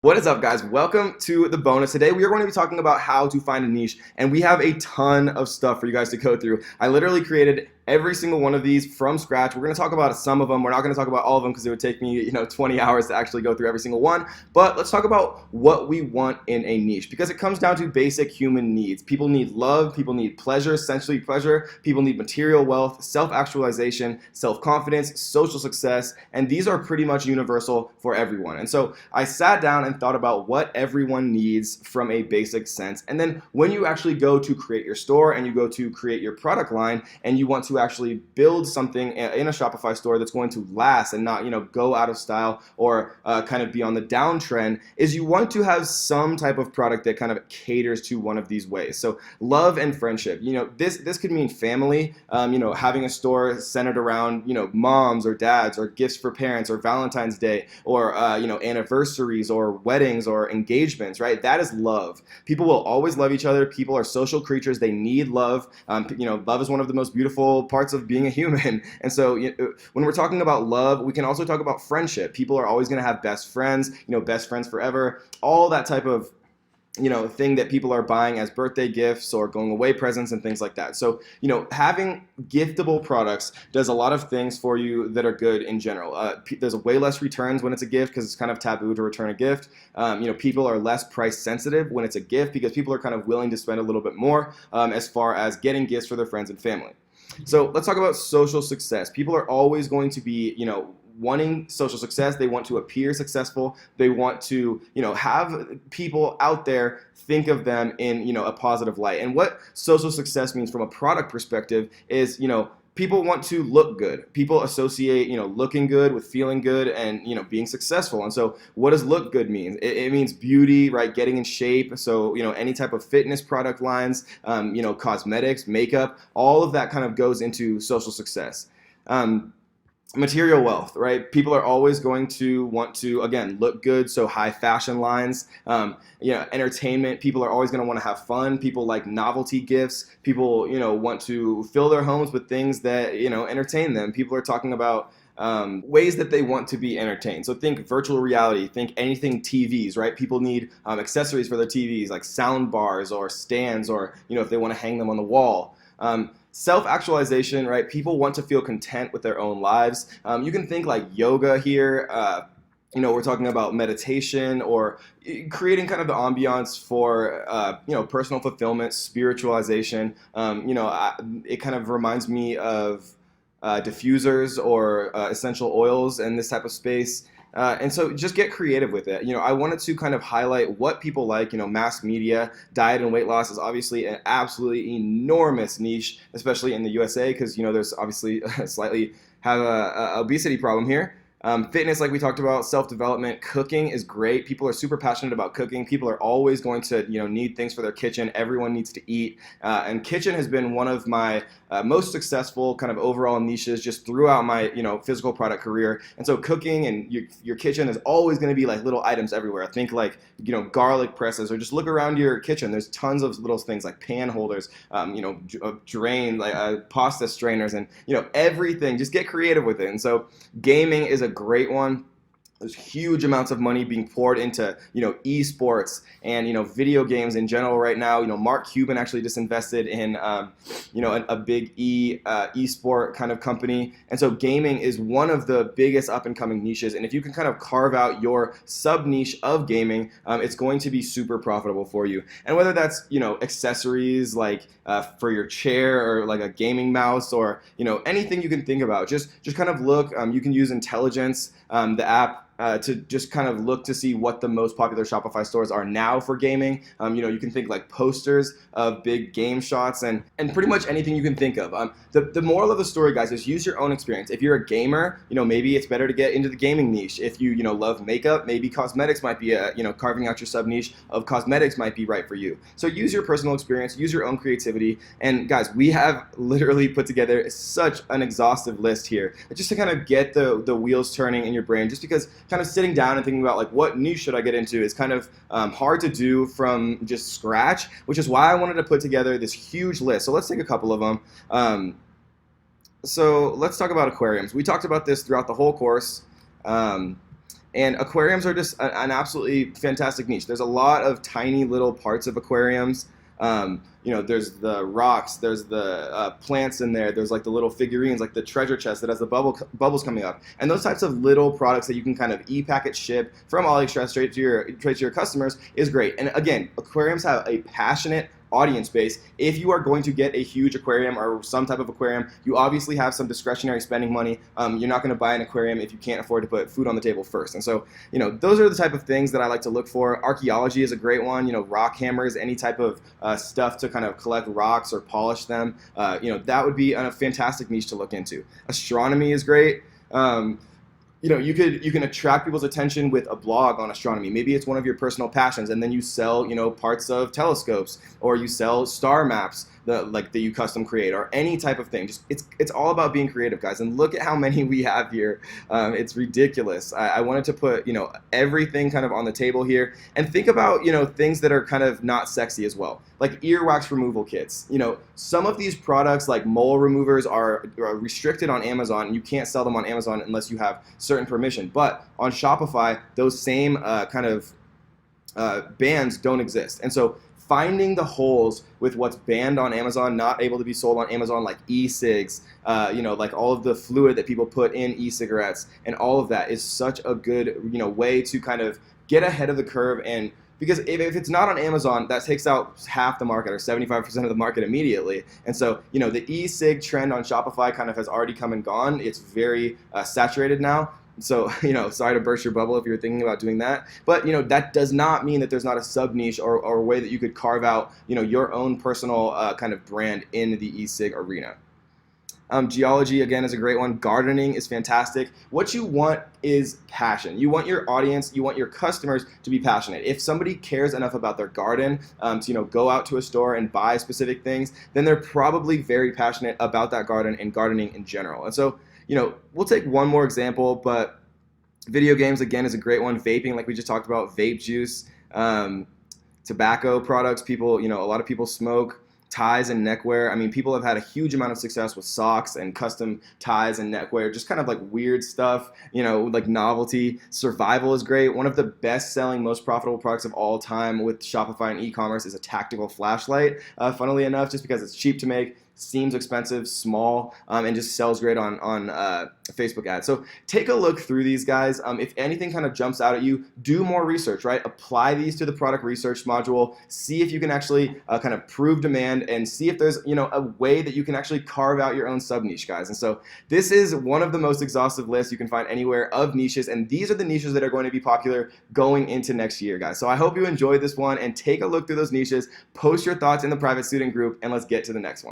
What is up, guys? Welcome to the bonus. Today we are going to be talking about how to find a niche, and we have a ton of stuff for you guys to go through. I literally created every single one of these from scratch. We're going to talk about some of them. We're not going to talk about all of them because it would take me 20 hours to actually go through every single one. But let's talk about what we want in a niche, because it comes down to basic human needs. People need love, people need pleasure, sensory pleasure, people need material wealth, self-actualization, self-confidence, social success, and these are pretty much universal for everyone. And so I sat down and thought about what everyone needs from a basic sense. And then when you actually go to create your store and you go to create your product line and you want to actually build something in a Shopify store that's going to last and not go out of style or kind of be on the downtrend, is you want to have some type of product that kind of caters to one of these ways. So love and friendship, this could mean family, having a store centered around moms or dads, or gifts for parents, or Valentine's Day, or anniversaries or weddings or engagements, right? That is love. People will always love each other. People are social creatures. They need love. Love is one of the most beautiful parts of being a human. And so when we're talking about love, we can also talk about friendship. People are always going to have best friends, best friends forever, all that type of thing that people are buying as birthday gifts or going away presents and things like that. So, having giftable products does a lot of things for you that are good in general. There's way less returns when it's a gift because it's kind of taboo to return a gift. People are less price sensitive when it's a gift because people are kind of willing to spend a little bit more as far as getting gifts for their friends and family. So let's talk about social success. People are always going to be, wanting social success. They want to appear successful. They want to, have people out there think of them in, a positive light. And what social success means from a product perspective is, people want to look good. People associate, looking good with feeling good and, being successful. And so what does look good mean? It means beauty, right? Getting in shape. So, any type of fitness product lines, cosmetics, makeup, all of that kind of goes into social success. Material wealth, right? People are always going to want to, again, look good. So high fashion lines, entertainment. People are always going to want to have fun. People like novelty gifts. People, want to fill their homes with things that, entertain them. People are talking about ways that they want to be entertained. So think virtual reality, think anything TVs, right? People need accessories for their TVs like sound bars or stands, or, if they want to hang them on the wall. Self-actualization, right? People want to feel content with their own lives. You can think like yoga here. We're talking about meditation or creating kind of the ambiance for, personal fulfillment, spiritualization. It kind of reminds me of diffusers or essential oils and this type of space. And so just get creative with it. I wanted to kind of highlight what people like. Mass media, diet and weight loss is obviously an absolutely enormous niche, especially in the USA, because, there's obviously slightly have a obesity problem here. Fitness, like we talked about, self-development, cooking is great. People are super passionate about cooking. People are always going to, need things for their kitchen. Everyone needs to eat. And kitchen has been one of my most successful kind of overall niches just throughout my, physical product career. And so cooking and your kitchen is always going to be like little items everywhere. Think like, garlic presses, or just look around your kitchen. There's tons of little things like pan holders, drain, like pasta strainers, and, everything. Just get creative with it. And so gaming is a great one. There's huge amounts of money being poured into, esports and, video games in general right now. Mark Cuban actually just invested in, a big esport kind of company. And so gaming is one of the biggest up and coming niches. And if you can kind of carve out your sub niche of gaming, it's going to be super profitable for you. And whether that's, accessories like for your chair, or like a gaming mouse, or, anything you can think about, just kind of look. You can use Intelligence, the app, to just kind of look to see what the most popular Shopify stores are now for gaming. You can think like posters of big game shots and pretty much anything you can think of. The moral of the story, guys, is use your own experience. If you're a gamer, maybe it's better to get into the gaming niche. If you, love makeup, maybe cosmetics might be carving out your sub niche of cosmetics might be right for you. So use your personal experience, use your own creativity. And guys, we have literally put together such an exhaustive list here just to kind of get the wheels turning in your brain, just because kind of sitting down and thinking about like what niche should I get into is kind of hard to do from just scratch, which is why I wanted to put together this huge list. So let's take a couple of them. So let's talk about aquariums. We talked about this throughout the whole course. And aquariums are just an absolutely fantastic niche. There's a lot of tiny little parts of aquariums. There's the rocks, there's the plants in there, there's like the little figurines, like the treasure chest that has the bubbles coming up, and those types of little products that you can kind of e-packet ship from AliExpress straight to your customers is great. And again, aquariums have a passionate audience base. If you are going to get a huge aquarium or some type of aquarium, you obviously have some discretionary spending money. You're not going to buy an aquarium if you can't afford to put food on the table first. And so, those are the type of things that I like to look for. Archaeology is a great one. Rock hammers, any type of stuff to kind of collect rocks or polish them. That would be a fantastic niche to look into. Astronomy is great. You can attract people's attention with a blog on astronomy. Maybe it's one of your personal passions, and then you sell parts of telescopes, or you sell star maps that you custom create, or any type of thing. Just it's all about being creative, guys. And look at how many we have here. It's ridiculous. I wanted to put everything kind of on the table here, and think about things that are kind of not sexy as well, like earwax removal kits. Some of these products like mole removers are restricted on Amazon, and you can't sell them on Amazon unless you have certain permission. But on Shopify, those same kind of bans don't exist. And so finding the holes with what's banned on Amazon, not able to be sold on Amazon, like e-cigs, like all of the fluid that people put in e-cigarettes, and all of that is such a good way to kind of get ahead of the curve. And because if it's not on Amazon, that takes out half the market, or 75% of the market immediately. And so, the e-cig trend on Shopify kind of has already come and gone. It's very saturated now. So, sorry to burst your bubble if you're thinking about doing that. But, that does not mean that there's not a sub niche or a way that you could carve out, your own personal kind of brand in the e-cig arena. Geology, again, is a great one. Gardening is fantastic. What you want is passion. You want your audience, you want your customers to be passionate. If somebody cares enough about their garden to go out to a store and buy specific things, then they're probably very passionate about that garden and gardening in general. And so, we'll take one more example, but video games, again, is a great one. Vaping, like we just talked about, vape juice, tobacco products. People, a lot of people smoke. Ties and neckwear. I mean, people have had a huge amount of success with socks and custom ties and neckwear, just kind of like weird stuff, like novelty. Survival is great. One of the best-selling, most profitable products of all time with Shopify and e-commerce is a tactical flashlight, funnily enough, just because it's cheap to make, seems expensive, small, and just sells great on Facebook ads. So take a look through these, guys. If anything kind of jumps out at you, do more research, right? Apply these to the product research module. See if you can actually kind of prove demand, and see if there's a way that you can actually carve out your own sub niche, guys. And so this is one of the most exhaustive lists you can find anywhere of niches, and these are the niches that are going to be popular going into next year, guys. So I hope you enjoyed this one, and take a look through those niches. Post your thoughts in the private student group, and let's get to the next one.